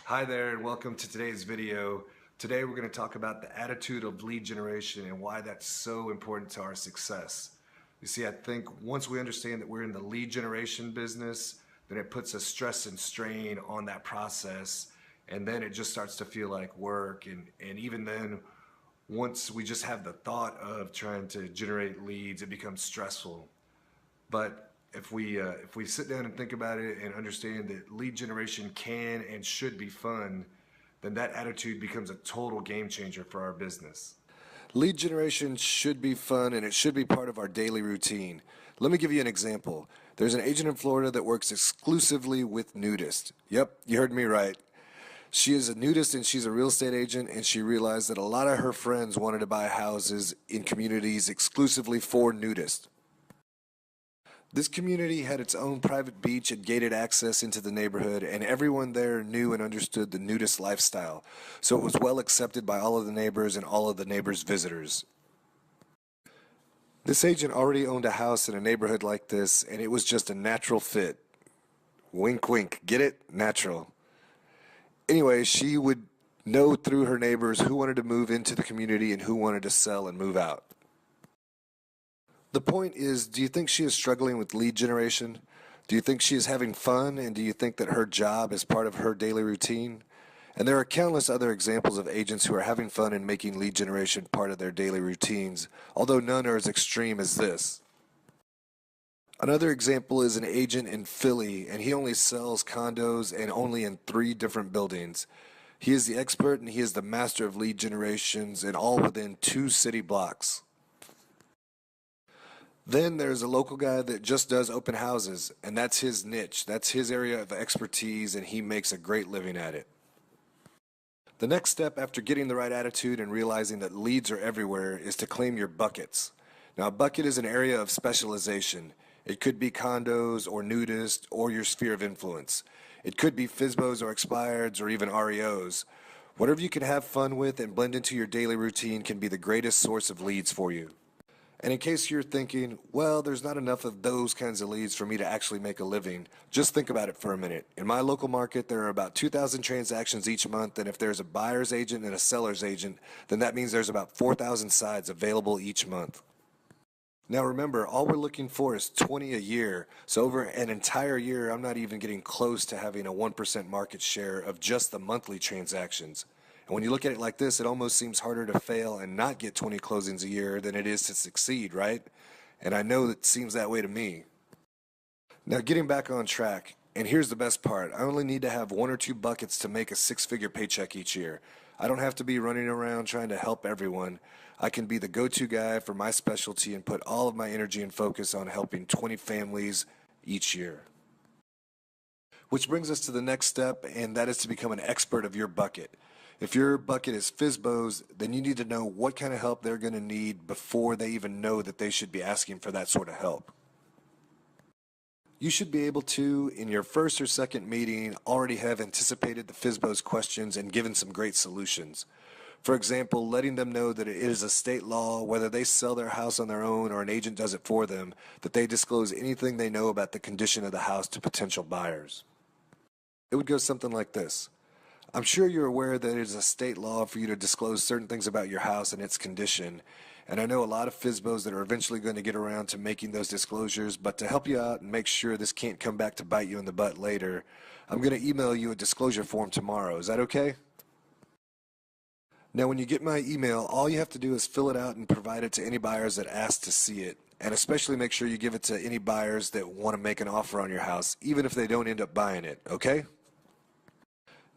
Hi there and welcome to today's video. Today we're going to talk about the attitude of lead generation and why that's so important to our success. You see, I think once we understand that we're in the lead generation business, then it puts a stress and strain on that process, and then it just starts to feel like work, and even then, once we just have the thought of trying to generate leads, it becomes stressful. But if we sit down and think about it and understand that lead generation can and should be fun, then that attitude becomes a total game changer for our business. Lead generation should be fun and it should be part of our daily routine. Let me give you an example. There's an agent in Florida that works exclusively with nudists. Yep, you heard me right. She is a nudist and she's a real estate agent, and she realized that a lot of her friends wanted to buy houses in communities exclusively for nudists. This community had its own private beach and gated access into the neighborhood, and everyone there knew and understood the nudist lifestyle, so it was well accepted by all of the neighbors and all of the neighbors' visitors. This agent already owned a house in a neighborhood like this, and it was just a natural fit. Wink, wink. Get it? Natural. Anyway, she would know through her neighbors who wanted to move into the community and who wanted to sell and move out. The point is, do you think she is struggling with lead generation? Do you think she is having fun, and do you think that her job is part of her daily routine? And there are countless other examples of agents who are having fun and making lead generation part of their daily routines, although none are as extreme as this. Another example is an agent in Philly, and he only sells condos and only in 3 different buildings. He is the expert and he is the master of lead generations, and all within 2 city blocks. Then there's a local guy that just does open houses, and that's his niche. That's his area of expertise, and he makes a great living at it. The next step after getting the right attitude and realizing that leads are everywhere is to claim your buckets. Now, a bucket is an area of specialization. It could be condos or nudists or your sphere of influence. It could be FSBOs or expireds or even REOs. Whatever you can have fun with and blend into your daily routine can be the greatest source of leads for you. And in case you're thinking, well, there's not enough of those kinds of leads for me to actually make a living, just think about it for a minute. In my local market, there are about 2,000 transactions each month, and if there's a buyer's agent and a seller's agent, then that means there's about 4,000 sides available each month. Now remember, all we're looking for is 20 a year, so over an entire year, I'm not even getting close to having a 1% market share of just the monthly transactions. And when you look at it like this, it almost seems harder to fail and not get 20 closings a year than it is to succeed, right? And I know it seems that way to me. Now getting back on track, and here's the best part, I only need to have 1 or 2 buckets to make a 6-figure paycheck each year. I don't have to be running around trying to help everyone. I can be the go-to guy for my specialty and put all of my energy and focus on helping 20 families each year. Which brings us to the next step, and that is to become an expert of your bucket. If your bucket is FSBOs, then you need to know what kind of help they're going to need before they even know that they should be asking for that sort of help. You should be able to, in your first or second meeting, already have anticipated the FSBOs questions and given some great solutions. For example, letting them know that it is a state law, whether they sell their house on their own or an agent does it for them, that they disclose anything they know about the condition of the house to potential buyers. It would go something like this. I'm sure you're aware that it is a state law for you to disclose certain things about your house and its condition, and I know a lot of FSBOs that are eventually going to get around to making those disclosures, but to help you out and make sure this can't come back to bite you in the butt later, I'm going to email you a disclosure form tomorrow. Is that okay? Now when you get my email, all you have to do is fill it out and provide it to any buyers that ask to see it, and especially make sure you give it to any buyers that want to make an offer on your house, even if they don't end up buying it, okay?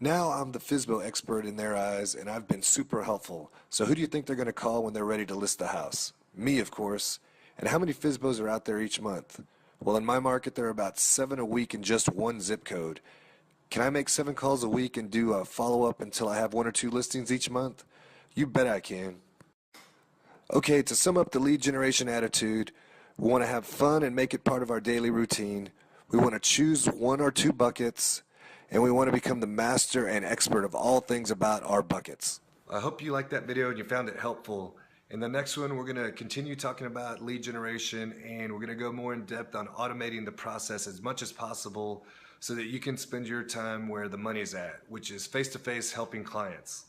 Now I'm the FSBO expert in their eyes, and I've been super helpful. So who do you think they're going to call when they're ready to list the house? Me, of course. And how many FSBOs are out there each month? Well, in my market, there are about 7 a week in just 1 zip code. Can I make 7 calls a week and do a follow-up until I have 1 or 2 listings each month? You bet I can. Okay, to sum up the lead generation attitude, we want to have fun and make it part of our daily routine. We want to choose 1 or 2 buckets, and we want to become the master and expert of all things about our buckets. I hope you liked that video and you found it helpful. In the next one, we're going to continue talking about lead generation, and we're going to go more in depth on automating the process as much as possible so that you can spend your time where the money's at, which is face-to-face helping clients.